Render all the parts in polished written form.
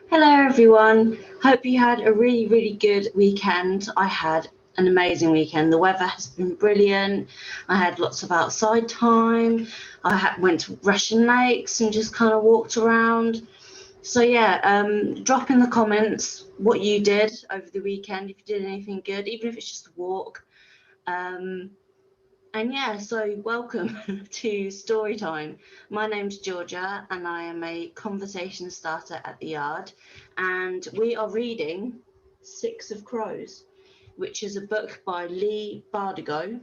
Hello, everyone. Hope you had a really good weekend. I had an amazing weekend. The weather has been brilliant. I had lots of outside time. Went to Russian lakes and just kind of walked around. So yeah, drop in the comments what you did over the weekend, if you did anything good, even if it's just a walk. Um, and yeah, so welcome to story time. My name's Georgia, and I am a conversation starter at the Yard. And we are reading Six of Crows, which is a book by Leigh Bardugo,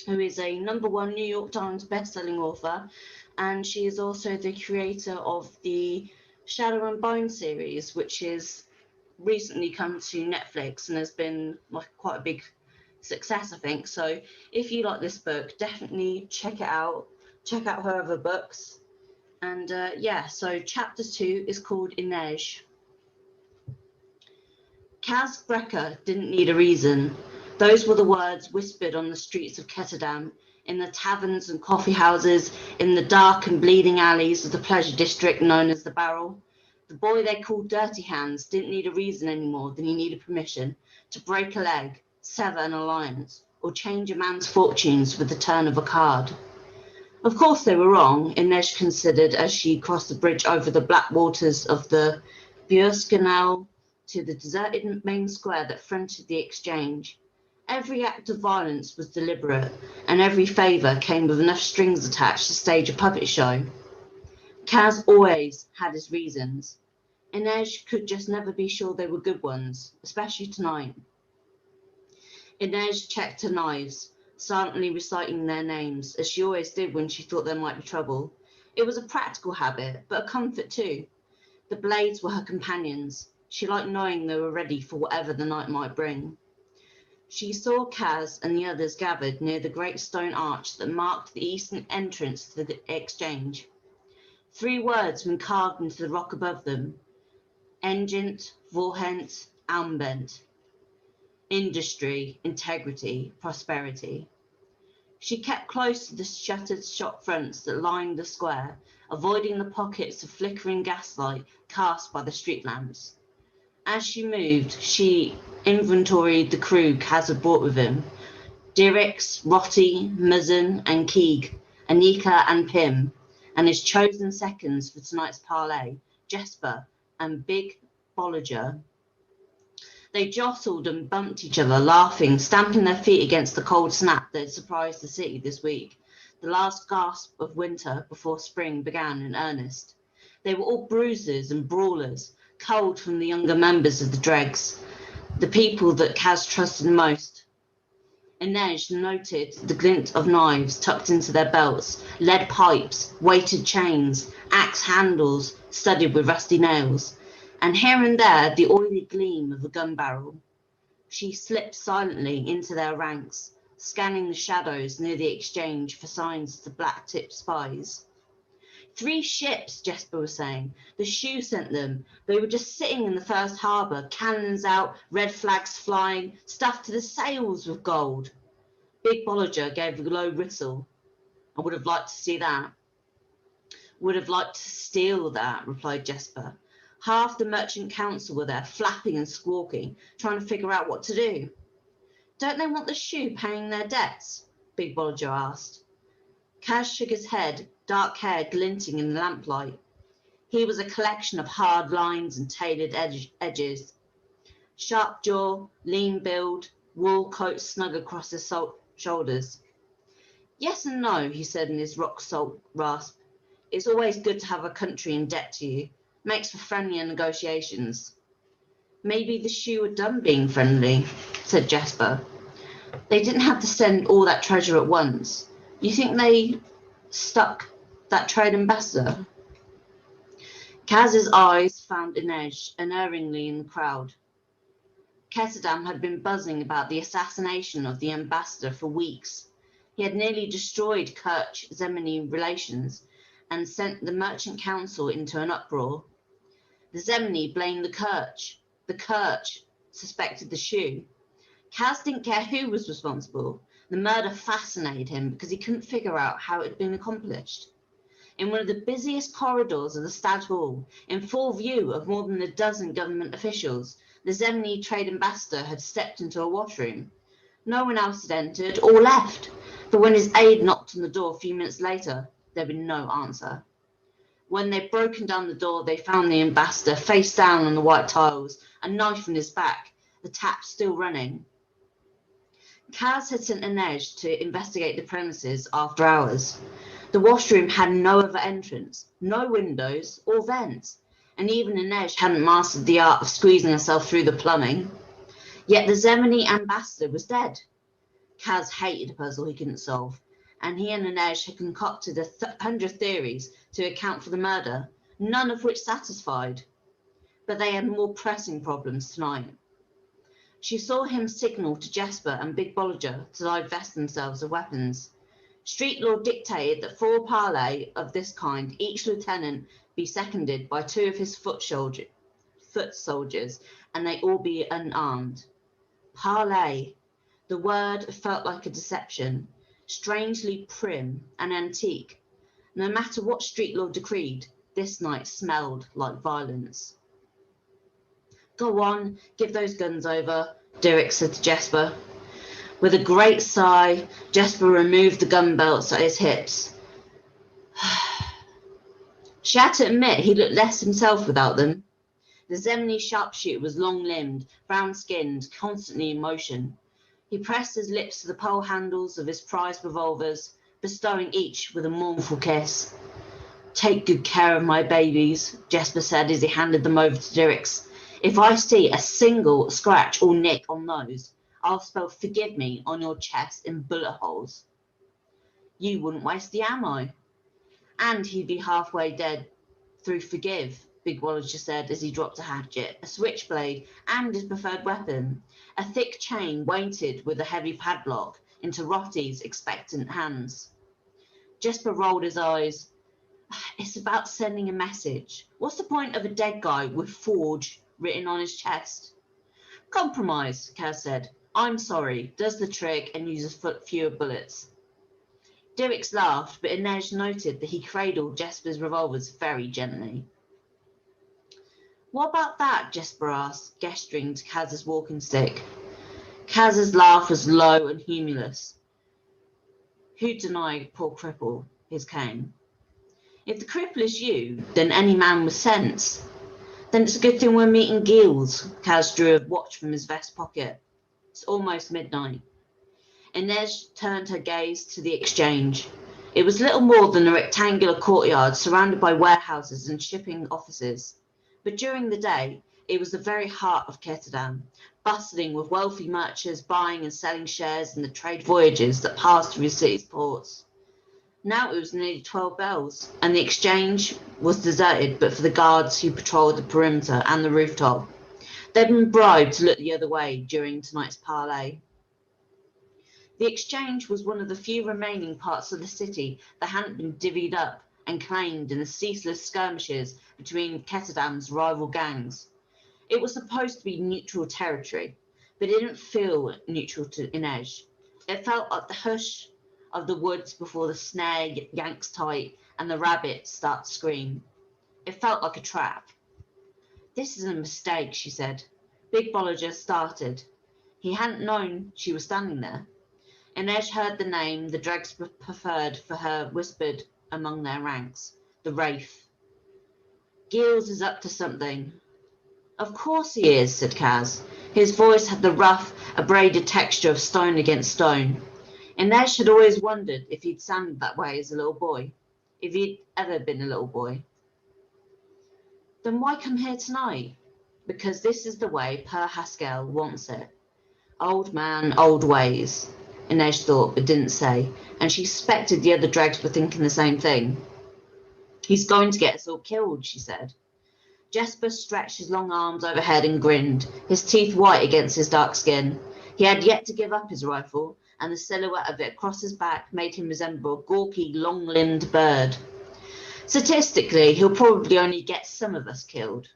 who is a #1 New York Times bestselling author. And she is also the creator of the Shadow and Bone series, which is recently come to Netflix and has been like quite a big success, I think. So if you like this book, definitely check it out. Check out her other books. And yeah, so chapter 2 is called Inej. Kaz Brecker didn't need a reason. Those were the words whispered on the streets of Ketterdam, in the taverns and coffee houses, in the dark and bleeding alleys of the pleasure district known as the Barrel. The boy they called Dirty Hands didn't need a reason any more than he needed permission to break a leg, sever an alliance, or change a man's fortunes with the turn of a card. Of course they were wrong, Inej considered as she crossed the bridge over the black waters of the Buurskanaal to the deserted main square that fronted the exchange. Every act of violence was deliberate, and every favour came with enough strings attached to stage a puppet show. Kaz always had his reasons. Inej could just never be sure they were good ones, especially tonight. Inej checked her knives, silently reciting their names, as she always did when she thought there might be trouble. It was a practical habit, but a comfort too. The blades were her companions. She liked knowing they were ready for whatever the night might bring. She saw Kaz and the others gathered near the great stone arch that marked the eastern entrance to the exchange. 3 words were carved into the rock above them: Engent, Vorhent, Ambent. Industry, integrity, prosperity. She kept close to the shuttered shop fronts that lined the square, avoiding the pockets of flickering gaslight cast by the street lamps. As she moved, she inventoried the crew Kaz had brought with him: Dirks, Rotti, Muzzin and Keeg, Anika and Pim, and his chosen seconds for tonight's parlay, Jesper and Big Bolliger. They jostled and bumped each other, laughing, stamping their feet against the cold snap that had surprised the city this week, the last gasp of winter before spring began in earnest. They were all bruisers and brawlers, culled from the younger members of the dregs, the people that Kaz trusted most. Inej noted the glint of knives tucked into their belts, lead pipes, weighted chains, axe handles studded with rusty nails, and here and there the oily gleam of a gun barrel. She slipped silently into their ranks, scanning the shadows near the exchange for signs of the black-tipped spies. 3 ships, Jesper was saying. The Shoe sent them. They were just sitting in the first harbour, cannons out, red flags flying, stuffed to the sails with gold. Big Bolliger gave a low whistle. I would have liked to see that. Would have liked to steal that, replied Jesper. Half the merchant council were there, flapping and squawking, trying to figure out what to do. Don't they want the Shoe paying their debts? Big Bolliger asked. Kaz shook his head, dark hair glinting in the lamplight. He was a collection of hard lines and tailored edges. Sharp jaw, lean build, wool coat snug across his shoulders. Yes and no, he said in his rock salt rasp. It's always good to have a country in debt to you. Makes for friendlier negotiations. Maybe the Shoe are done being friendly, said Jasper. They didn't have to send all that treasure at once. You think they stuck that trade ambassador? Kaz's eyes found Inej unerringly in the crowd. Ketterdam had been buzzing about the assassination of the ambassador for weeks. He had nearly destroyed Kirch-Zemeni relations and sent the merchant council into an uproar. The Zemeni blamed the Kirch. The Kirch suspected the Shoe. Kaz didn't care who was responsible. The murder fascinated him because he couldn't figure out how it had been accomplished. in one of the busiest corridors of the Stadthalle, in full view of more than a dozen government officials, the Zemny trade ambassador had stepped into a washroom. No one else had entered or left, but when his aide knocked on the door a few minutes later, there had been no answer. When they'd broken down the door, they found the ambassador face down on the white tiles, a knife in his back, the tap still running. Kaz had sent Inej to investigate the premises after hours. The washroom had no other entrance, no windows or vents, and even Inej hadn't mastered the art of squeezing herself through the plumbing. Yet the Zemny ambassador was dead. Kaz hated a puzzle he couldn't solve, and he and Inej had concocted 100 theories to account for the murder, none of which satisfied. But they had more pressing problems tonight. She saw him signal to Jesper and Big Bolger to divest themselves of weapons. Street law dictated that for a parley of this kind, each lieutenant be seconded by 2 of his foot soldiers, and they all be unarmed. Parley. The word felt like a deception, strangely prim and antique. No matter what street law decreed, this night smelled like violence. Go on, give those guns over, Dirk said to Jesper. With a great sigh, Jesper removed the gun belts at his hips. She had to admit he looked less himself without them. The Zemny sharpshooter was long-limbed, brown-skinned, constantly in motion. He pressed his lips to the pole handles of his prized revolvers, bestowing each with a mournful kiss. Take good care of my babies, Jesper said as he handed them over to Dirks. If I see a single scratch or nick on those, I'll spell forgive me on your chest in bullet holes. You wouldn't waste the ammo. And he'd be halfway dead through forgive, Big Bolger said as he dropped a hatchet, a switchblade, and his preferred weapon, a thick chain weighted with a heavy padlock, into Rotty's expectant hands. Jesper rolled his eyes. It's about sending a message. What's the point of a dead guy with Forge written on his chest? Compromise, Kaz said. I'm sorry, does the trick and uses fewer bullets. Dirks laughed, but Inej noted that he cradled Jesper's revolvers very gently. What about that? Jesper asked, gesturing to Kaz's walking stick. Kaz's laugh was low and humorless. Who'd deny poor cripple his cane? If the cripple is you, then any man with sense. Then it's a good thing we're meeting Gills. Kaz drew a watch from his vest pocket. It's almost midnight. Inej turned her gaze to the exchange. It was little more than a rectangular courtyard surrounded by warehouses and shipping offices. But during the day, it was the very heart of Ketterdam, bustling with wealthy merchants buying and selling shares in the trade voyages that passed through the city's ports. Now it was nearly 12 bells, and the exchange was deserted but for the guards who patrolled the perimeter and the rooftop. They'd been bribed to look the other way during tonight's parley. The exchange was one of the few remaining parts of the city that hadn't been divvied up and claimed in the ceaseless skirmishes between Ketterdam's rival gangs. It was supposed to be neutral territory, but it didn't feel neutral to Inej. It felt like the hush of the woods before the snare yanks tight and the rabbit starts to scream. It felt like a trap. This is a mistake, she said. Big Bolger started. He hadn't known she was standing there. Inej heard the name the dregs preferred for her whispered among their ranks. The Wraith. Gills is up to something. Of course he is, said Kaz. His voice had the rough, abraded texture of stone against stone. Inej had always wondered if he'd sounded that way as a little boy, if he'd ever been a little boy. Then why come here tonight? Because this is the way Per Haskell wants it. Old man, old ways, Inej thought but didn't say, and she suspected the other dregs were thinking the same thing. He's going to get us all killed, she said. Jesper stretched his long arms overhead and grinned, his teeth white against his dark skin. He had yet to give up his rifle, and the silhouette of it across his back made him resemble a gawky, long-limbed bird. Statistically, he'll probably only get some of us killed.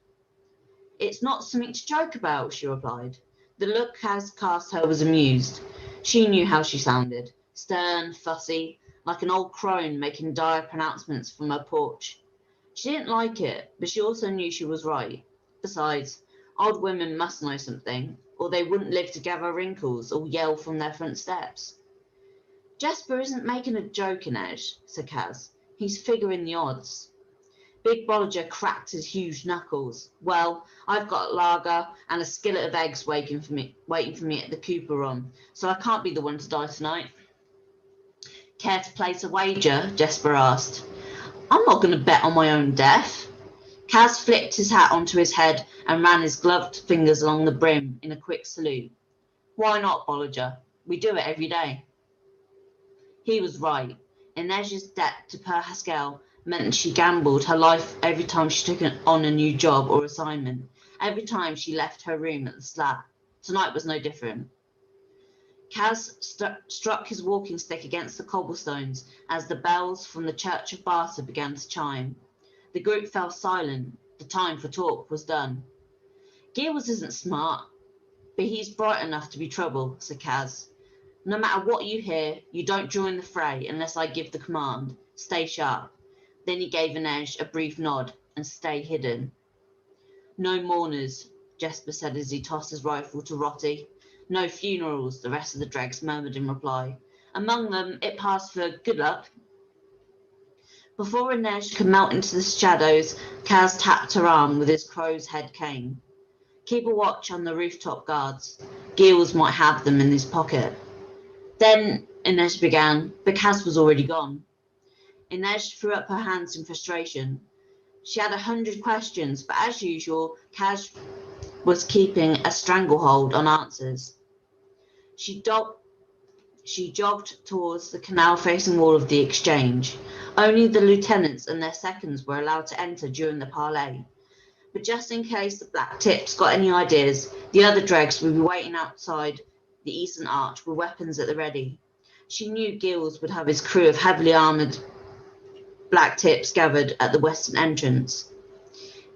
It's not something to joke about, she replied. The look Kaz cast her was amused. She knew how she sounded, stern, fussy, like an old crone making dire pronouncements from her porch. She didn't like it, but she also knew she was right. Besides, old women must know something, or they wouldn't live to gather wrinkles or yell from their front steps. Jasper isn't making a joke, Inej, said Kaz. He's figuring the odds. Big Bollinger cracked his huge knuckles. Well, I've got lager and a skillet of eggs waiting for me at the Cooper room, so I can't be the one to die tonight. Care to place a wager? Jasper asked. I'm not going to bet on my own death. Kaz flipped his hat onto his head and ran his gloved fingers along the brim in a quick salute. Why not, Bollinger? We do it every day. He was right. Inej's debt to Per Haskell meant she gambled her life every time she took on a new job or assignment, every time she left her room at the Slat. Tonight was no different. Kaz struck his walking stick against the cobblestones as the bells from the Church of Barter began to chime. The group fell silent. The time for talk was done. Gills isn't smart, but he's bright enough to be trouble, said Kaz. No matter what you hear, you don't join the fray unless I give the command. Stay sharp. Then he gave Inej a brief nod and stay hidden. No mourners, Jasper said as he tossed his rifle to Rotty. No funerals, the rest of the dregs murmured in reply. Among them, it passed for good luck. Before Inej could melt into the shadows, Kaz tapped her arm with his crow's head cane. Keep a watch on the rooftop guards. Gills might have them in his pocket. Then Inej began, but Kaz was already gone. Inej threw up her hands in frustration. She had 100 questions, but as usual, Kaz was keeping a stranglehold on answers. She jogged towards the canal-facing wall of the exchange. Only the lieutenants and their seconds were allowed to enter during the parley. But just in case the Black Tips got any ideas, the other dregs would be waiting outside the eastern arch with weapons at the ready. She knew Gills would have his crew of heavily armoured Black Tips gathered at the western entrance.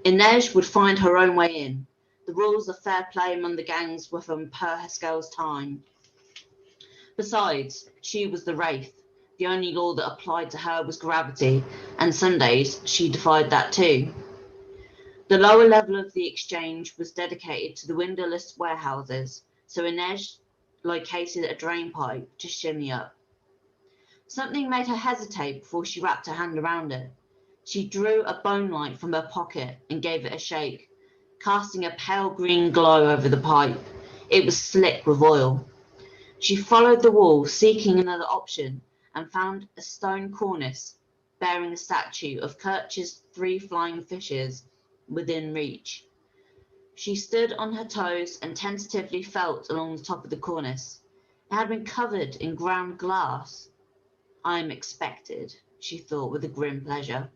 Inej would find her own way in. The rules of fair play among the gangs were from Per Haskell's time. Besides, she was the Wraith. The only law that applied to her was gravity, and some days she defied that too. The lower level of the exchange was dedicated to the windowless warehouses, so Inej located a drain pipe to shimmy up. Something made her hesitate before she wrapped her hand around it. She drew a bone light from her pocket and gave it a shake, casting a pale green glow over the pipe. It was slick with oil. She followed the wall, seeking another option, and found a stone cornice bearing a statue of Kirch's 3 flying fishes within reach. She stood on her toes and tentatively felt along the top of the cornice. It had been covered in ground glass. I'm expected, she thought with a grim pleasure.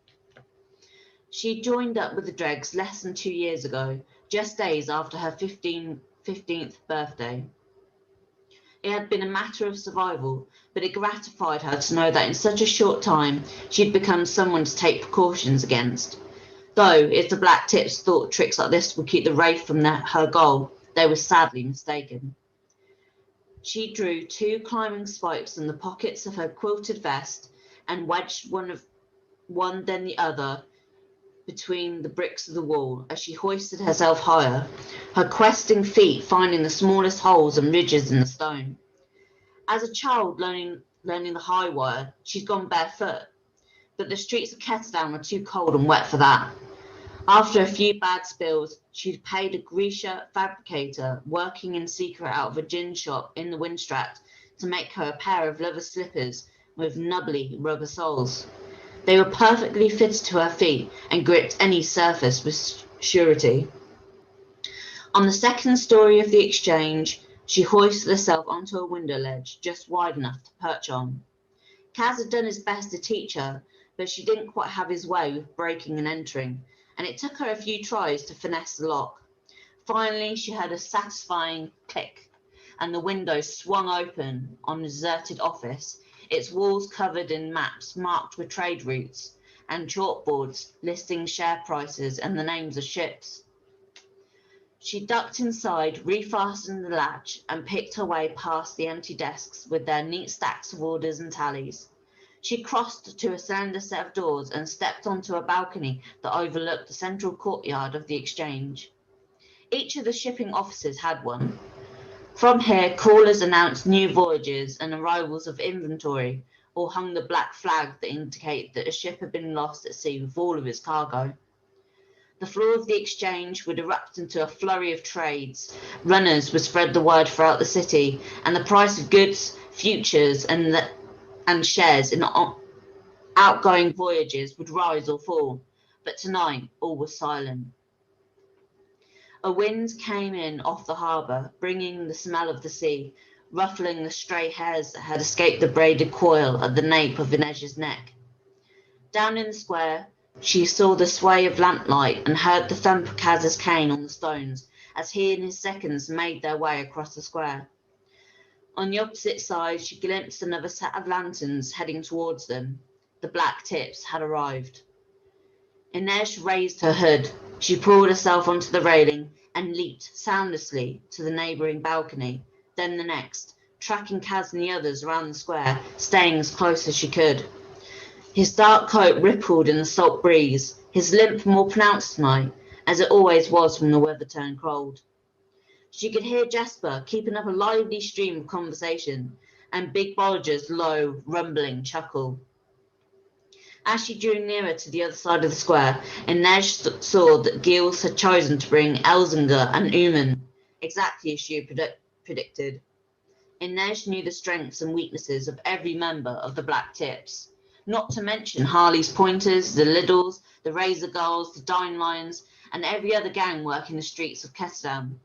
She joined up with the dregs less than 2 years ago, just days after her 15th birthday. It had been a matter of survival, but it gratified her to know that in such a short time she'd become someone to take precautions against. Though, if the Black Tips thought tricks like this would keep the Wraith from her goal, they were sadly mistaken. She drew 2 climbing spikes in the pockets of her quilted vest and wedged one then the other between the bricks of the wall as she hoisted herself higher, her questing feet finding the smallest holes and ridges in the stone. As a child learning the high wire, she'd gone barefoot, but the streets of Ketterdown were too cold and wet for that. After a few bad spills, she'd paid a Grisha fabricator working in secret out of a gin shop in the Windstraat to make her a pair of leather slippers with nubbly rubber soles. They were perfectly fitted to her feet and gripped any surface with surety. On the second story of the exchange, she hoisted herself onto a window ledge just wide enough to perch on. Kaz had done his best to teach her, but she didn't quite have his way with breaking and entering, and it took her a few tries to finesse the lock. Finally, she heard a satisfying click, and the window swung open on a deserted office, its walls covered in maps marked with trade routes, and chalkboards listing share prices and the names of ships. She ducked inside, refastened the latch, and picked her way past the empty desks with their neat stacks of orders and tallies. She crossed to a slender set of doors and stepped onto a balcony that overlooked the central courtyard of the exchange. Each of the shipping offices had one. From here, callers announced new voyages and arrivals of inventory, or hung the black flag that indicated that a ship had been lost at sea with all of its cargo. The floor of the exchange would erupt into a flurry of trades. Runners would spread the word throughout the city, and the price of goods, futures, and shares in outgoing voyages would rise or fall. But tonight, all was silent. A wind came in off the harbour, bringing the smell of the sea, ruffling the stray hairs that had escaped the braided coil at the nape of Inez's neck. Down in the square, she saw the sway of lamplight and heard the thump of Kaz's cane on the stones as he and his seconds made their way across the square. On the opposite side, she glimpsed another set of lanterns heading towards them. The black tips had arrived. Inez raised her hood. She pulled herself onto the railing and leaped soundlessly to the neighbouring balcony, then the next, tracking Kaz and the others around the square, staying as close as she could. His dark coat rippled in the salt breeze, his limp more pronounced tonight, as it always was when the weather turned cold. She could hear Jasper keeping up a lively stream of conversation, and Big Bolger's low, rumbling chuckle. As she drew nearer to the other side of the square, Inez saw that Gilles had chosen to bring Elzinga and Uman, exactly as she had predicted. Inez knew the strengths and weaknesses of every member of the Black Tips, not to mention Harley's Pointers, the Liddles, the Razor Girls, the Dine Lions, and every other gang working the streets of Kestam.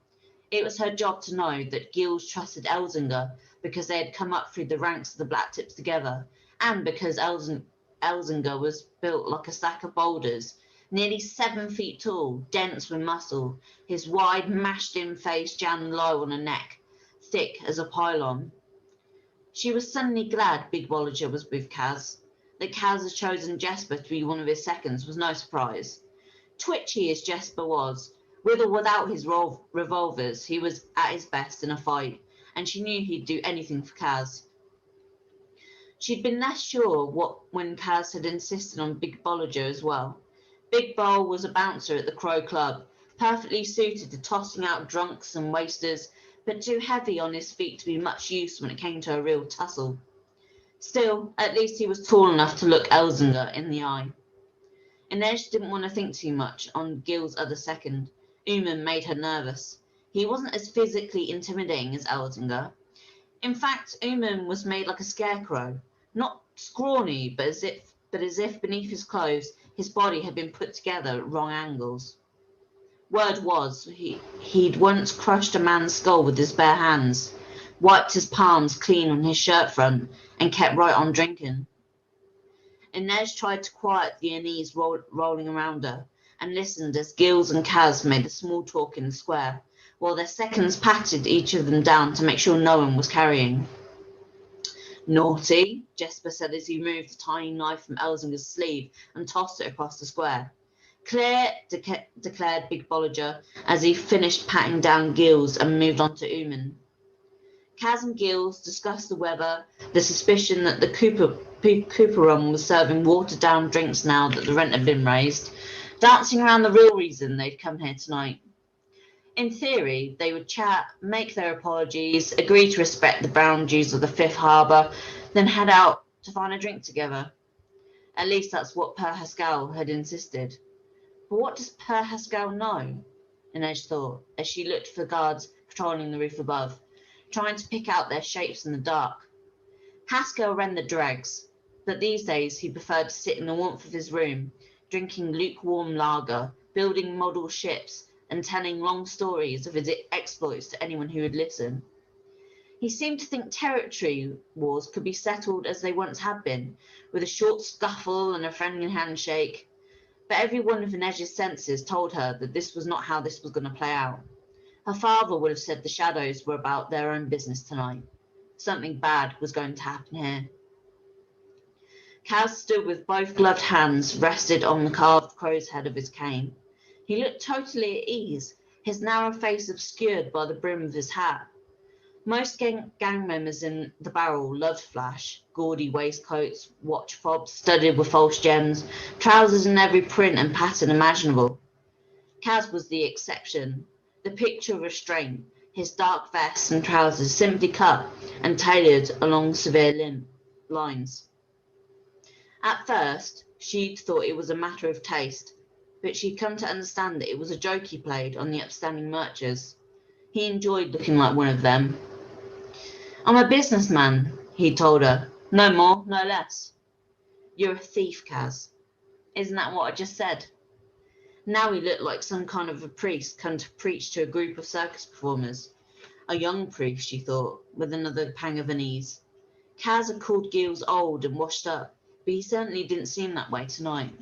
It was her job to know that Gilles trusted Elzinga because they had come up through the ranks of the Black Tips together, and because Elzinga was built like a stack of boulders, nearly 7 feet tall, dense with muscle, his wide, mashed-in face jammed low on a neck, thick as a pylon. She was suddenly glad Big Bolger was with Kaz. That Kaz had chosen Jesper to be one of his seconds was no surprise. Twitchy as Jesper was, with or without his revolvers, he was at his best in a fight, and she knew he'd do anything for Kaz. She'd been less sure when Kaz had insisted on Big Bolger as well. Big Bol was a bouncer at the Crow Club, perfectly suited to tossing out drunks and wasters, but too heavy on his feet to be much use when it came to a real tussle. Still, at least he was tall enough to look Elzinga in the eye. Inez didn't want to think too much on Gil's other second. Uman made her nervous. He wasn't as physically intimidating as Elzinga. In fact, Uman was made like a scarecrow, not scrawny, but as if beneath his clothes his body had been put together at wrong angles. Word was, he'd once crushed a man's skull with his bare hands, wiped his palms clean on his shirt front, and kept right on drinking. Inez tried to quiet the unease rolling around her, and listened as Gilles and Kaz made the small talk in the square, while their seconds patted each of them down to make sure no one was carrying. Naughty, Jesper said as he removed a tiny knife from Elzinga's sleeve and tossed it across the square. Clear, declared Big Bolger as he finished patting down Gilles and moved on to Uman. Kaz and Gilles discussed the weather, the suspicion that the Cooper Run was serving watered-down drinks now that the rent had been raised, dancing around the real reason they'd come here tonight. In theory, they would chat, make their apologies, agree to respect the boundaries of the Fifth Harbour, then head out to find a drink together. At least that's what Per Haskell had insisted. But what does Per Haskell know? Inez thought, as she looked for the guards patrolling the roof above, trying to pick out their shapes in the dark. Haskell ran the dregs, but these days he preferred to sit in the warmth of his room, drinking lukewarm lager, building model ships, and telling long stories of his exploits to anyone who would listen. He seemed to think territory wars could be settled as they once had been, with a short scuffle and a friendly handshake, but every one of Inez's senses told her that this was not how this was going to play out. Her father would have said the shadows were about their own business tonight. Something bad was going to happen here. Kaz stood with both gloved hands rested on the carved crow's head of his cane. He looked totally at ease, his narrow face obscured by the brim of his hat. Most gang members in the barrel loved flash, gaudy waistcoats, watch fobs studded with false gems, trousers in every print and pattern imaginable. Kaz was the exception, the picture of restraint, his dark vest and trousers simply cut and tailored along severe lines. At first, she'd thought it was a matter of taste, but she'd come to understand that it was a joke he played on the upstanding Murchers. He enjoyed looking like one of them. I'm a businessman, he told her. No more, no less. You're a thief, Kaz. Isn't that what I just said? Now he looked like some kind of a priest come to preach to a group of circus performers. A young priest, she thought, with another pang of unease. Kaz had called Giles old and washed up, but he certainly didn't seem that way tonight.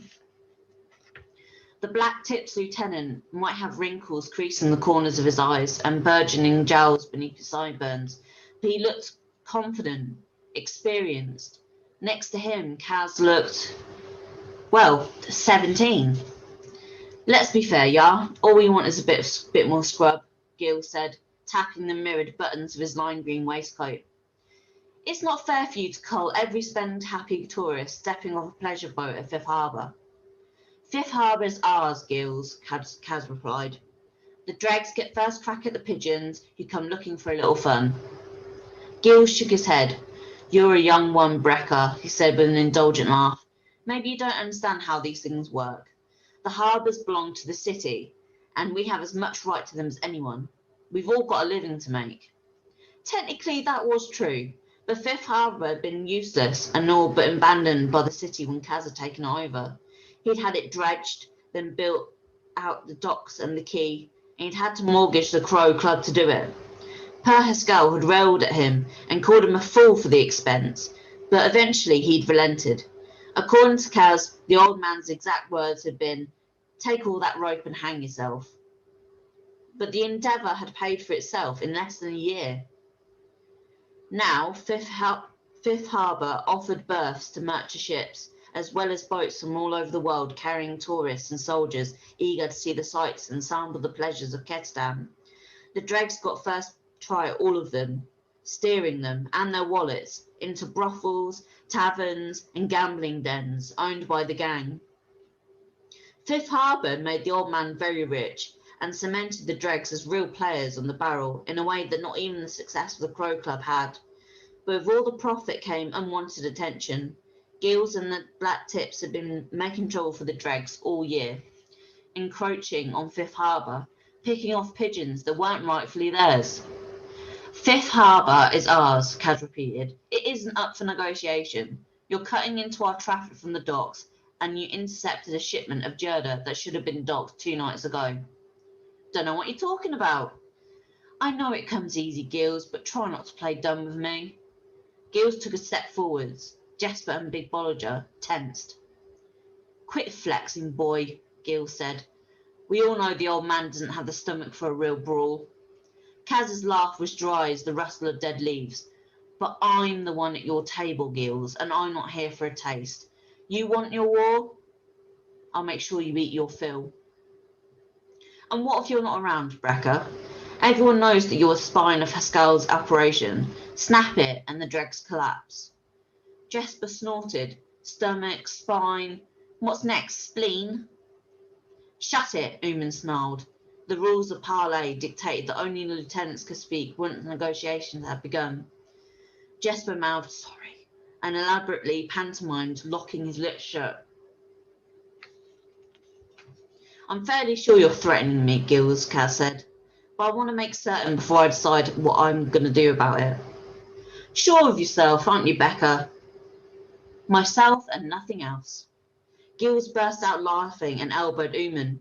The black-tipped lieutenant might have wrinkles creasing the corners of his eyes and burgeoning jowls beneath his sideburns, but he looked confident, experienced. Next to him, Kaz looked, 17. Let's be fair, yeah. All we want is a bit more scrub, Giles said, tapping the mirrored buttons of his lime green waistcoat. It's not fair for you to cull every spend-happy tourist stepping off a pleasure boat at Fifth Harbour. Fifth Harbour is ours, Giles, Kaz replied. The dregs get first crack at the pigeons who come looking for a little fun. Giles shook his head. You're a young one, Brecker, he said with an indulgent laugh. Maybe you don't understand how these things work. The harbours belong to the city, and we have as much right to them as anyone. We've all got a living to make. Technically, that was true, but Fifth Harbour had been useless and all but abandoned by the city when Kaz had taken it over. He'd had it dredged, then built out the docks and the quay, and he'd had to mortgage the Crow Club to do it. Per Haskell had railed at him and called him a fool for the expense, but eventually he'd relented. According to Kaz, the old man's exact words had been, "Take all that rope and hang yourself." But the endeavour had paid for itself in less than a year. Now, Fifth Harbour offered berths to merchant ships, as well as boats from all over the world carrying tourists and soldiers eager to see the sights and sample the pleasures of Ketterdam. The dregs got first try at all of them, steering them and their wallets into brothels, taverns, and gambling dens owned by the gang. Fifth Harbour made the old man very rich and cemented the dregs as real players on the barrel in a way that not even the success of the Crow Club had. But with all the profit came unwanted attention. Giles and the Black Tips had been making trouble for the dregs all year, encroaching on Fifth Harbour, picking off pigeons that weren't rightfully theirs. Fifth Harbour is ours, Kaz repeated. It isn't up for negotiation. You're cutting into our traffic from the docks, and you intercepted a shipment of Gerda that should have been docked 2 nights ago. Don't know what you're talking about. I know it comes easy, Giles, but try not to play dumb with me. Giles took a step forwards. Jesper and Big Bollinger tensed. Quit flexing, boy, Giles said. We all know the old man doesn't have the stomach for a real brawl. Kaz's laugh was dry as the rustle of dead leaves. But I'm the one at your table, Giles, and I'm not here for a taste. You want your war? I'll make sure you eat your fill. And what if you're not around, Brecker? Everyone knows that you're the spine of Haskell's operation. Snap it, and the dregs collapse. Jesper snorted. Stomach, spine. What's next, spleen? Shut it, Ooman snarled. The rules of parley dictated that only the lieutenants could speak once the negotiations had begun. Jesper mouthed sorry and elaborately pantomimed, locking his lips shut. I'm fairly sure you're threatening me, Giles, Kaz said, but I want to make certain before I decide what I'm going to do about it. Sure of yourself, aren't you, Becca? Myself and nothing else. Giles burst out laughing and elbowed Ooman.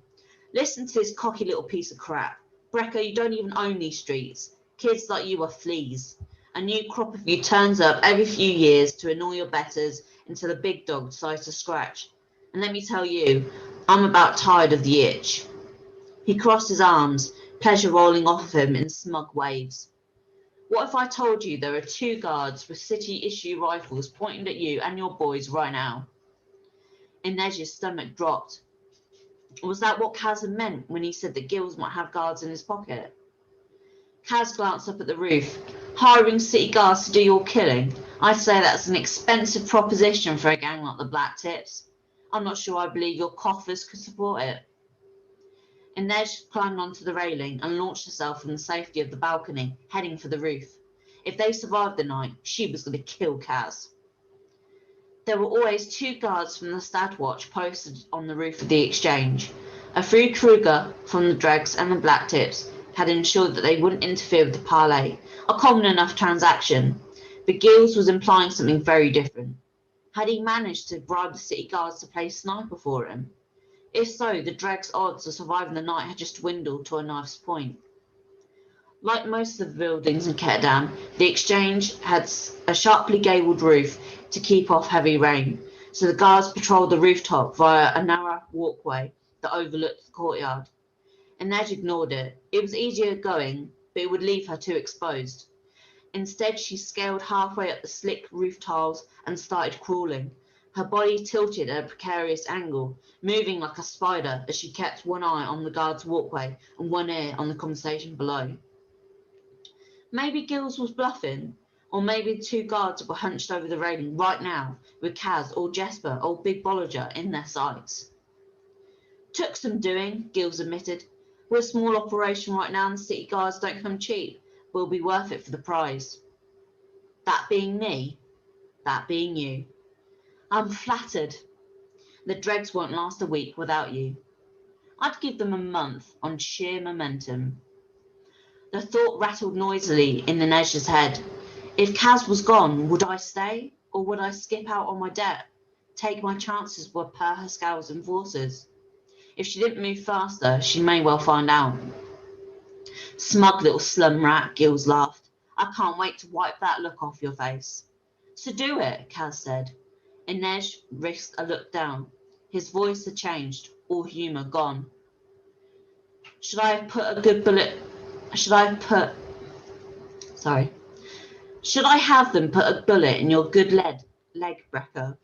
Listen to this cocky little piece of crap. Brecker, you don't even own these streets. Kids like you are fleas. A new crop of you turns up every few years to annoy your betters until a big dog decides to scratch. And let me tell you, I'm about tired of the itch. He crossed his arms, pleasure rolling off of him in smug waves. What if I told you there are 2 guards with city-issue rifles pointing at you and your boys right now? Inej's stomach dropped. Was that what Kaz had meant when he said that Giles might have guards in his pocket? Kaz glanced up at the roof. Hiring city guards to do your killing? I'd say that's an expensive proposition for a gang like the Black Tips. I'm not sure I believe your coffers could support it. Inej climbed onto the railing and launched herself from the safety of the balcony, heading for the roof. If they survived the night, she was going to kill Kaz. There were always 2 guards from the Stad Watch posted on the roof of the exchange. A free Kruger from the Dregs and the Black Tips had ensured that they wouldn't interfere with the parley, a common enough transaction, but Gills was implying something very different. Had he managed to bribe the city guards to play sniper for him? If so, the Dregs' odds of surviving the night had just dwindled to a knife's point. Like most of the buildings in Ketterdam, the exchange had a sharply gabled roof to keep off heavy rain, so the guards patrolled the rooftop via a narrow walkway that overlooked the courtyard. Inej ignored it. It was easier going, but it would leave her too exposed. Instead, she scaled halfway up the slick roof tiles and started crawling, her body tilted at a precarious angle, moving like a spider as she kept one eye on the guard's walkway and one ear on the conversation below. Maybe Gills was bluffing, or maybe the 2 guards were hunched over the railing right now, with Kaz or Jesper or Big Bolliger in their sights. Took some doing, Gills admitted. We're a small operation right now and the city guards don't come cheap. We'll be worth it for the prize. That being me, that being you. I'm flattered. The Dregs won't last a week without you. I'd give them a month on sheer momentum. The thought rattled noisily in Inej's head. If Kaz was gone, would I stay? Or would I skip out on my debt? Take my chances with Per Haskell's enforcers? If she didn't move faster, she may well find out. Smug little slum rat, Gills laughed. I can't wait to wipe that look off your face. So do it, Kaz said. Inej risked a look down. His voice had changed, all humour gone. Should I have them put a bullet in your good leg, Brecker?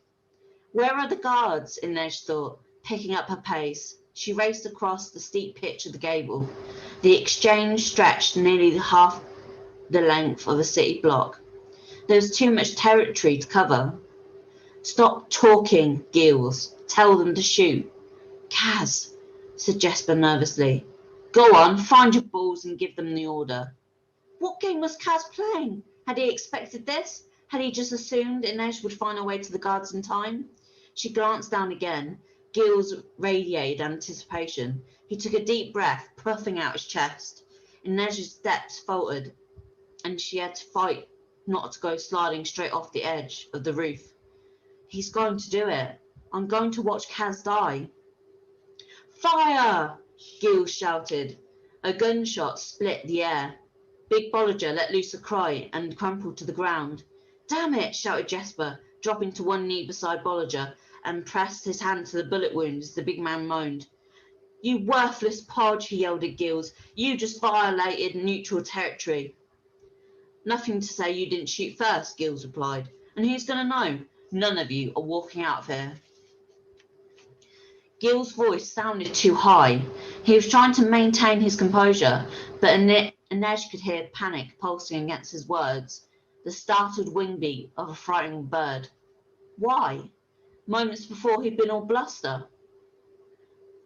Where are the guards? Inej thought, picking up her pace. She raced across the steep pitch of the gable. The exchange stretched nearly half the length of a city block. There was too much territory to cover. Stop talking, Gills. Tell them to shoot. Kaz, said Jesper nervously. Go on, find your balls and give them the order. What game was Kaz playing? Had he expected this? Had he just assumed Inej would find her way to the guards in time? She glanced down again. Gills radiated anticipation. He took a deep breath, puffing out his chest. Inej's steps faltered, and she had to fight not to go sliding straight off the edge of the roof. He's going to do it. I'm going to watch Kaz die. Fire! Gills shouted. A gunshot split the air. Big Bolliger let loose a cry and crumpled to the ground. Damn it, shouted Jesper, dropping to one knee beside Bolliger and pressed his hand to the bullet wound as the big man moaned. You worthless podge, he yelled at Gills. You just violated neutral territory. Nothing to say you didn't shoot first, Gills replied. And who's going to know? None of you are walking out of here. Gil's voice sounded too high. He was trying to maintain his composure, but Inej could hear panic pulsing against his words, the startled wing beat of a frightened bird. Why? Moments before he'd been all bluster.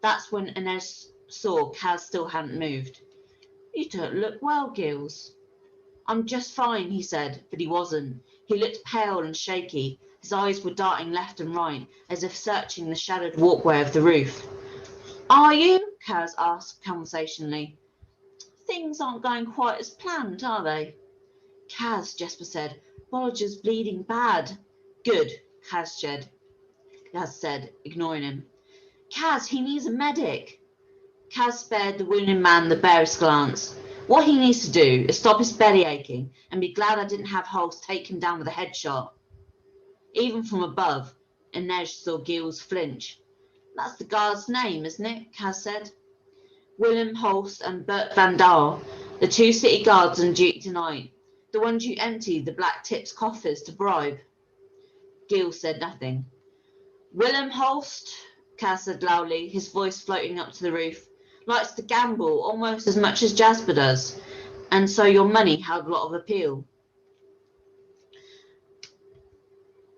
That's when Inej saw Kaz still hadn't moved. You don't look well, Gills. I'm just fine, he said, but he wasn't. He looked pale and shaky. His eyes were darting left and right, as if searching the shadowed walkway of the roof. Are you? Kaz asked conversationally. Things aren't going quite as planned, are they? Kaz, Jesper said. Bolliger's bleeding bad. Good, Kaz said, ignoring him. Kaz, he needs a medic. Kaz spared the wounded man the barest glance. What he needs to do is stop his belly aching and be glad I didn't have Holst take him down with a headshot. Even from above, Inej saw Gills flinch. That's the guard's name, isn't it? Kaz said. Willem Holst and Bert van Dahl, the 2 city guards on duty tonight, the ones you emptied the Black Tips coffers to bribe. Gills said nothing. Willem Holst, Kaz said loudly, his voice floating up to the roof, likes to gamble almost as much as Jasper does, and so your money had a lot of appeal.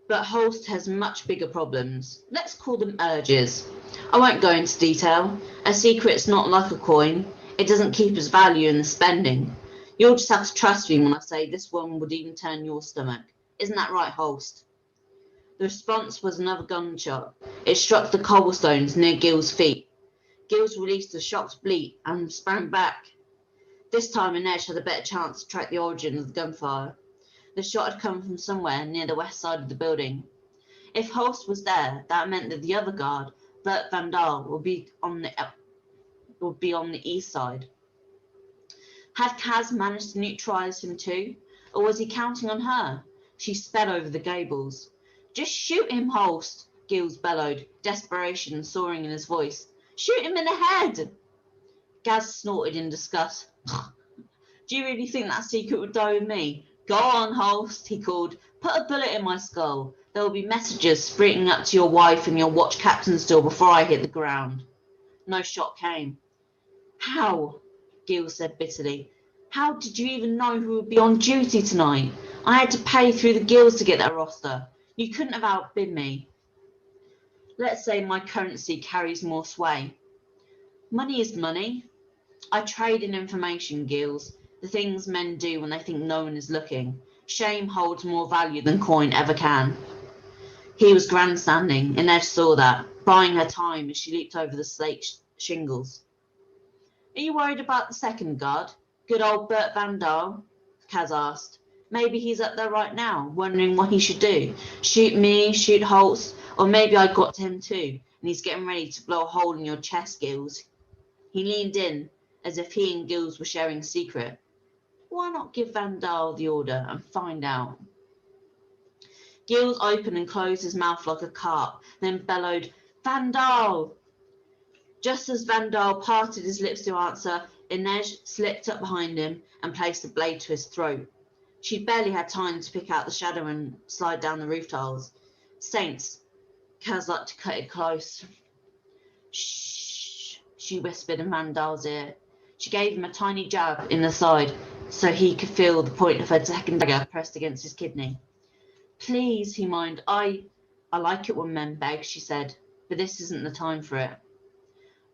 But Holst has much bigger problems. Let's call them urges. I won't go into detail. A secret's not like a coin. It doesn't keep its value in the spending. You'll just have to trust me when I say this one would even turn your stomach. Isn't that right, Holst? The response was another gunshot. It struck the cobblestones near Gil's feet. Gills released a shocked bleat and sprang back. This time Inej had a better chance to track the origin of the gunfire. The shot had come from somewhere near the west side of the building. If Holst was there, that meant that the other guard, Bert van Dahl, would be on the east side. Had Kaz managed to neutralise him too, or was he counting on her? She sped over the gables. Just shoot him, Holst, Gills bellowed, desperation soaring in his voice. Shoot him in the head! Gaz snorted in disgust. Do you really think that secret would die with me? Go on, Holst, he called. Put a bullet in my skull. There will be messages sprinting up to your wife and your watch captain's door before I hit the ground. No shot came. How? Gil said bitterly. How did you even know who would be on duty tonight? I had to pay through the gills to get that roster. You couldn't have outbid me. Let's say my currency carries more sway. Money is money. I trade in information, Gills. The things men do when they think no one is looking. Shame holds more value than coin ever can. He was grandstanding. Inej saw that, buying her time as she leaped over the slate shingles. Are you worried about the second guard? Good old Bert van Dahl? Kaz asked. Maybe he's up there right now, wondering what he should do. Shoot me, shoot Holst, or maybe I got to him too, and he's getting ready to blow a hole in your chest, Gills. He leaned in, as if he and Gills were sharing a secret. Why not give Van Dahl the order and find out? Gills opened and closed his mouth like a carp, then bellowed, Van Dahl! Just as Van Dahl parted his lips to answer, Inej slipped up behind him and placed a blade to his throat. She'd barely had time to pick out the shadow and slide down the roof tiles. Saints, Kaz liked to cut it close. Shh, she whispered in Van Dahl's ear. She gave him a tiny jab in the side so he could feel the point of her second dagger pressed against his kidney. Please, he whined. I like it when men beg, she said, but this isn't the time for it.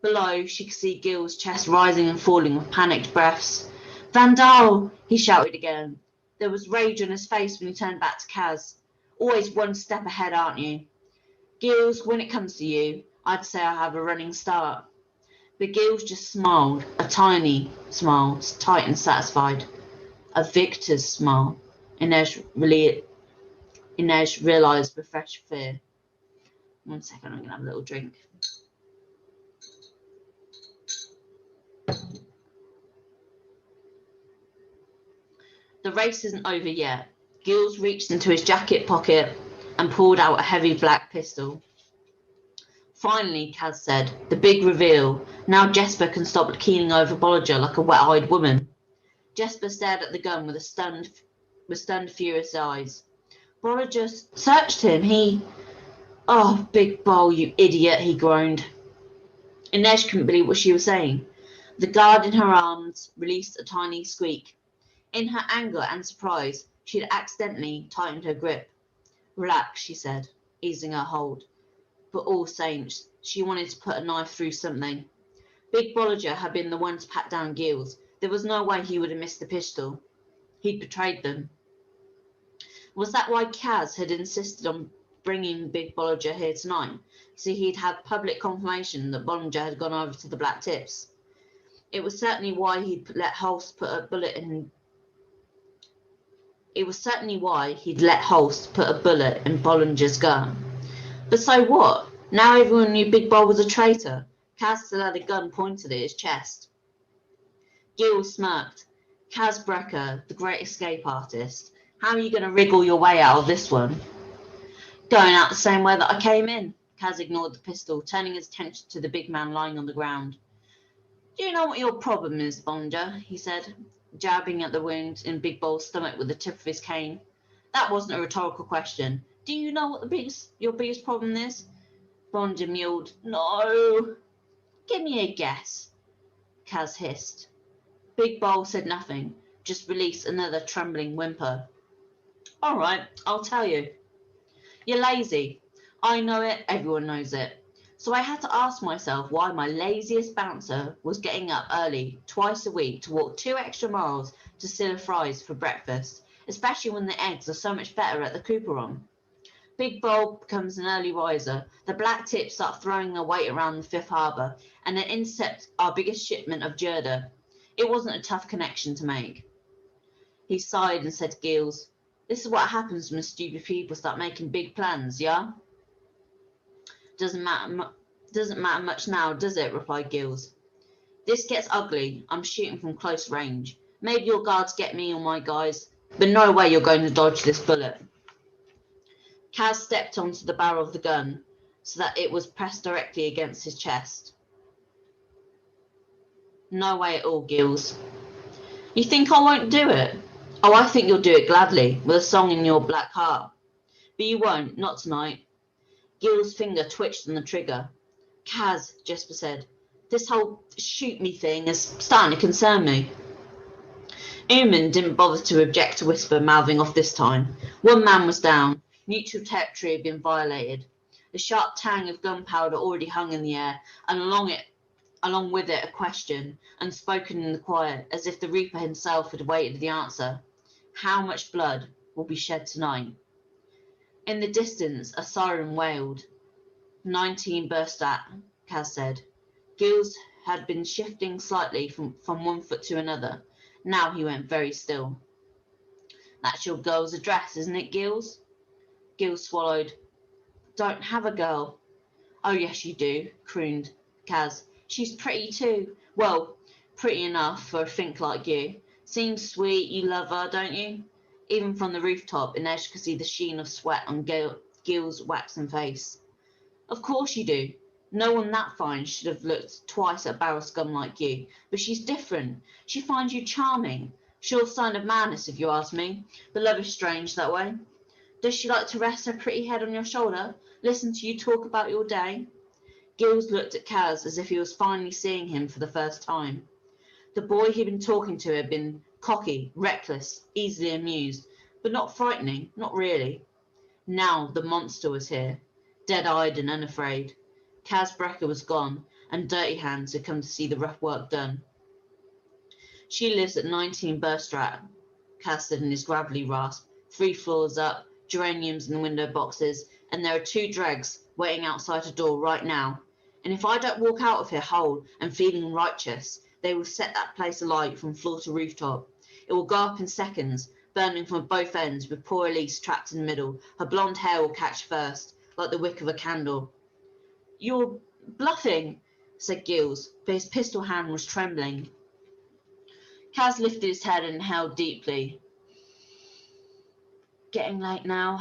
Below, she could see Gil's chest rising and falling with panicked breaths. Van Dahl! He shouted again. There was rage on his face when he turned back to Kaz. Always one step ahead, aren't you? Gills, when it comes to you, I'd say I have a running start. But Gills just smiled, a tiny smile, tight and satisfied. A victor's smile. Inej realised with fresh fear. 1 second, I'm going to have a little drink. The race isn't over yet. Gills reached into his jacket pocket and pulled out a heavy black pistol. Finally, Kaz said, the big reveal. Now Jesper can stop keening over Bollinger like a wet-eyed woman. Jesper stared at the gun with stunned, furious eyes. Bollinger searched him. Oh, Big Bol, you idiot, he groaned. Inej couldn't believe what she was saying. The guard in her arms released a tiny squeak. In her anger and surprise, she had accidentally tightened her grip. Relax, she said, easing her hold. But all saints, she wanted to put a knife through something. Big Bollinger had been the one to pat down Gills. There was no way he would have missed the pistol. He'd betrayed them. Was that why Kaz had insisted on bringing Big Bollinger here tonight? So he'd had public confirmation that Bollinger had gone over to the Black Tips. It was certainly why he'd let Holst put a bullet in Bollinger's gun. But so what? Now everyone knew Big Bol was a traitor. Kaz still had a gun pointed at his chest. Gil smirked. Kaz Brecker, the great escape artist. How are you going to wriggle your way out of this one? Going out the same way that I came in. Kaz ignored the pistol, turning his attention to the big man lying on the ground. Do you know what your problem is, Bollinger? He said, jabbing at the wound in Big Bol's stomach with the tip of his cane. That wasn't a rhetorical question. Do you know what your biggest problem is? Bollinger mewed. No. Give me a guess, Kaz hissed. Big Bol said nothing, just released another trembling whimper. All right, I'll tell you. You're lazy. I know it, everyone knows it. So I had to ask myself why my laziest bouncer was getting up early twice a week to walk 2 extra miles to Silla Fries for breakfast, especially when the eggs are so much better at the Cooperon. Big Bold becomes an early riser. The black tips start throwing their weight around the Fifth Harbour and then intercept our biggest shipment of Jerda. It wasn't a tough connection to make. He sighed and said to Gills, "This is what happens when stupid people start making big plans, yeah?" Doesn't matter much now, does it? Replied Gills. This gets ugly. I'm shooting from close range. Maybe your guards get me or my guys, but no way you're going to dodge this bullet. Kaz stepped onto the barrel of the gun so that it was pressed directly against his chest. No way at all, Gills. You think I won't do it? Oh, I think you'll do it gladly, with a song in your black heart. But you won't, not tonight. Gil's finger twitched on the trigger. Kaz, Jesper said, this whole shoot me thing is starting to concern me. Ooman didn't bother to object to Whisper mouthing off this time. One man was down. Neutral territory had been violated. The sharp tang of gunpowder already hung in the air, and along with it a question, unspoken in the quiet, as if the Reaper himself had awaited the answer. How much blood will be shed tonight? In the distance, a siren wailed. 19 burst at, Kaz said. Gills had been shifting slightly from one foot to another. Now he went very still. That's your girl's address, isn't it, Gills? Gills swallowed. Don't have a girl. Oh, yes, you do, crooned Kaz. She's pretty too. Well, pretty enough for a fink like you. Seems sweet, you love her, don't you? Even from the rooftop, Inej could see the sheen of sweat on Gil's waxen face. Of course you do. No one that fine should have looked twice at a barrel scum like you. But she's different. She finds you charming. Sure sign of madness, if you ask me. But love is strange that way. Does she like to rest her pretty head on your shoulder? Listen to you talk about your day? Gills looked at Kaz as if he was finally seeing him for the first time. The boy he'd been talking to had been cocky, reckless, easily amused, but not frightening, not really. Now the monster was here, dead-eyed and unafraid. Kaz Brecker was gone, and Dirty Hands had come to see the rough work done. She lives at 19 Burstrat, Kaz said in his gravelly rasp, 3 floors up, geraniums in the window boxes, and there are 2 dregs waiting outside her door right now. And if I don't walk out of here whole and feeling righteous, they will set that place alight from floor to rooftop. It will go up in seconds, burning from both ends, with poor Elise trapped in the middle. Her blonde hair will catch first, like the wick of a candle. You're bluffing, said Gills, but his pistol hand was trembling. Kaz lifted his head and inhaled deeply. Getting late now.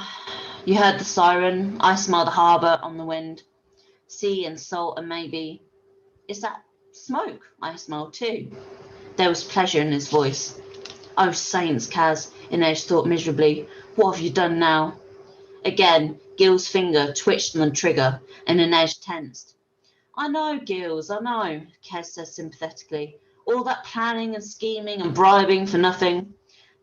You heard the siren. I smell the harbour on the wind. Sea and salt and maybe... Is that smoke I smell too? There was pleasure in his voice. Oh, saints, Kaz, Inej thought miserably. What have you done now? Again, Gil's finger twitched on the trigger, and Inej tensed. I know, Gills, I know, Kaz said sympathetically. All that planning and scheming and bribing for nothing.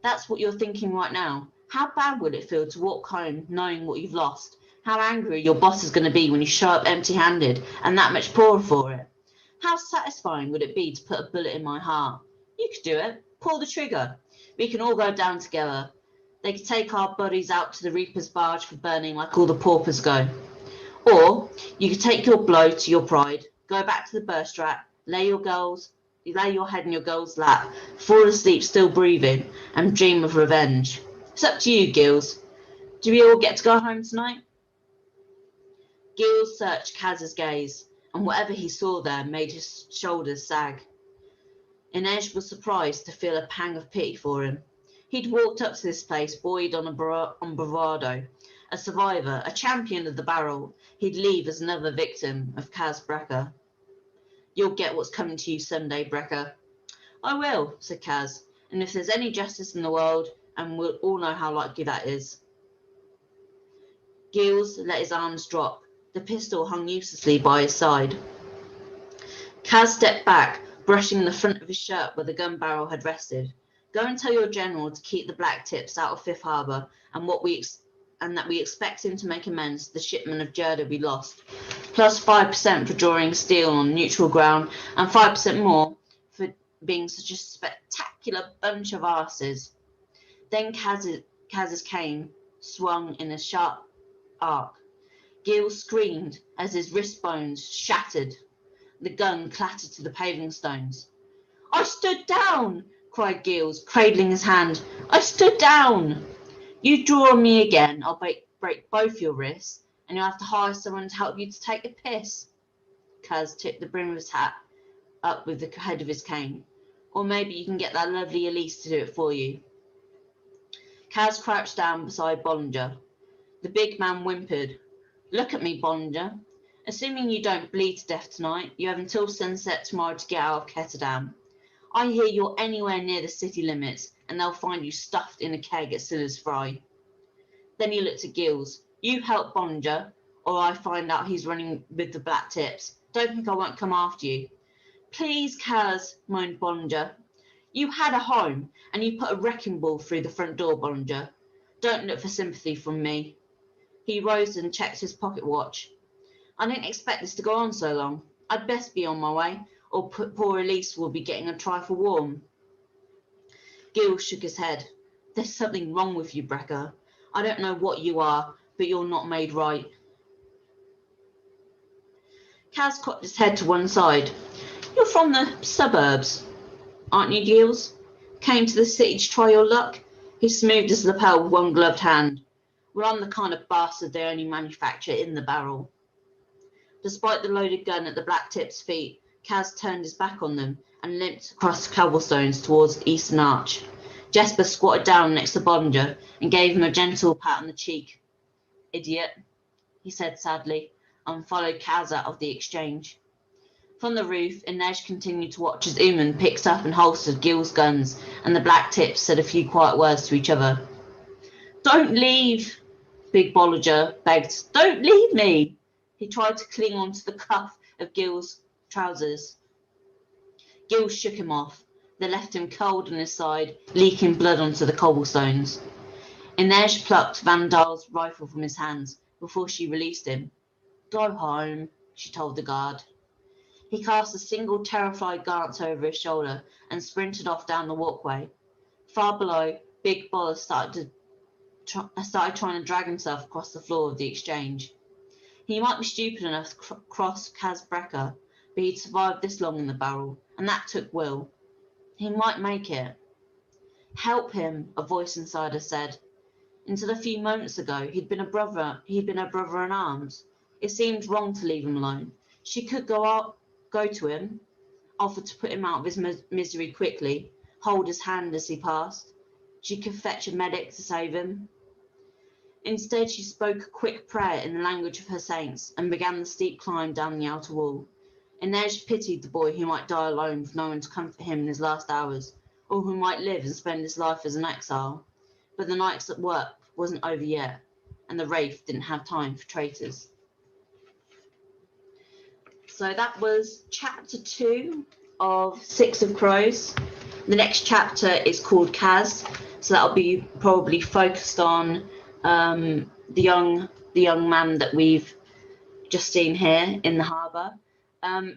That's what you're thinking right now. How bad would it feel to walk home knowing what you've lost? How angry your boss is going to be when you show up empty-handed and that much poorer for it? How satisfying would it be to put a bullet in my heart? You could do it. Pull the trigger. We can all go down together. They could take our bodies out to the Reaper's barge for burning like all the paupers go. Or you could take your blow to your pride, go back to the Burstrat, lay your head in your girl's lap, fall asleep still breathing, and dream of revenge. It's up to you, Gills. Do we all get to go home tonight? Gills searched Kaz's gaze, and whatever he saw there made his shoulders sag. Inej was surprised to feel a pang of pity for him. He'd walked up to this place buoyed on bravado, a survivor, a champion of the barrel. He'd leave as another victim of Kaz Brecker. You'll get what's coming to you someday, Brecker. I will, said Kaz, and if there's any justice in the world, and we'll all know how likely that is. Gills let his arms drop. The pistol hung uselessly by his side. Kaz stepped back, brushing the front of his shirt where the gun barrel had rested. Go and tell your general to keep the black tips out of Fifth Harbour and what we that we expect him to make amends for the shipment of Gerda we lost, plus 5% for drawing steel on neutral ground, and 5% more for being such a spectacular bunch of arses. Then Kaz's cane swung in a sharp arc. Gil screamed as his wrist bones shattered. The gun clattered to the paving stones. "I stood down!" cried Gilles, cradling his hand. "I stood down! You draw on me again, I'll break both your wrists, and you'll have to hire someone to help you to take the piss." Kaz tipped the brim of his hat up with the head of his cane. "Or maybe you can get that lovely Elise to do it for you." Kaz crouched down beside Bollinger. The big man whimpered. "Look at me, Bollinger. Assuming you don't bleed to death tonight, you have until sunset tomorrow to get out of Ketterdam. I hear you're anywhere near the city limits, and they'll find you stuffed in a keg at Silla's Fry." Then he looked at Gilles. "You help Bollinger, or I find out he's running with the black tips. Don't think I won't come after you." "Please, Kaz," moaned Bollinger. "You had a home, and you put a wrecking ball through the front door, Bollinger. Don't look for sympathy from me." He rose and checked his pocket watch. "I didn't expect this to go on so long. I'd best be on my way, or poor Elise will be getting a trifle warm." Gilles shook his head. "There's something wrong with you, Brecker. I don't know what you are, but you're not made right." Kaz cocked his head to one side. "You're from the suburbs, aren't you, Gilles? Came to the city to try your luck?" He smoothed his lapel with one gloved hand. "Well, I'm the kind of bastard they only manufacture in the barrel." Despite the loaded gun at the black tip's feet, Kaz turned his back on them and limped across the cobblestones towards the eastern arch. Jesper squatted down next to Bollinger and gave him a gentle pat on the cheek. "Idiot," he said sadly, and followed Kaz out of the exchange. From the roof, Inej continued to watch as Uman picked up and holstered Gil's guns, and the black tips said a few quiet words to each other. "Don't leave," Big Bollinger begged. "Don't leave me." He tried to cling on to the cuff of Gil's trousers. Gil shook him off. They left him curled on his side, leaking blood onto the cobblestones. Inej plucked Van Dahl's rifle from his hands before she released him. "Go home," she told the guard. He cast a single terrified glance over his shoulder and sprinted off down the walkway. Far below, Big Boller started trying to drag himself across the floor of the exchange. He might be stupid enough to cross Kaz Brecker, but he'd survived this long in the barrel, and that took will. He might make it. "Help him," a voice inside her said. Until a few moments ago, he'd been her brother in arms. It seemed wrong to leave him alone. She could go to him, offer to put him out of his misery quickly, hold his hand as he passed. She could fetch a medic to save him. Instead, she spoke a quick prayer in the language of her saints and began the steep climb down the outer wall. Inej pitied the boy who might die alone with no one to comfort him in his last hours, or who might live and spend his life as an exile. But the night's work wasn't over yet, and the Wraith didn't have time for traitors. So that was chapter 2 of Six of Crows. The next chapter is called Kaz, so that'll be probably focused on the young man that we've just seen here in the harbour.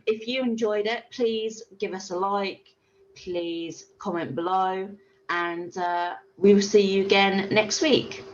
If you enjoyed it, please give us a like, please comment below, and we will see you again next week.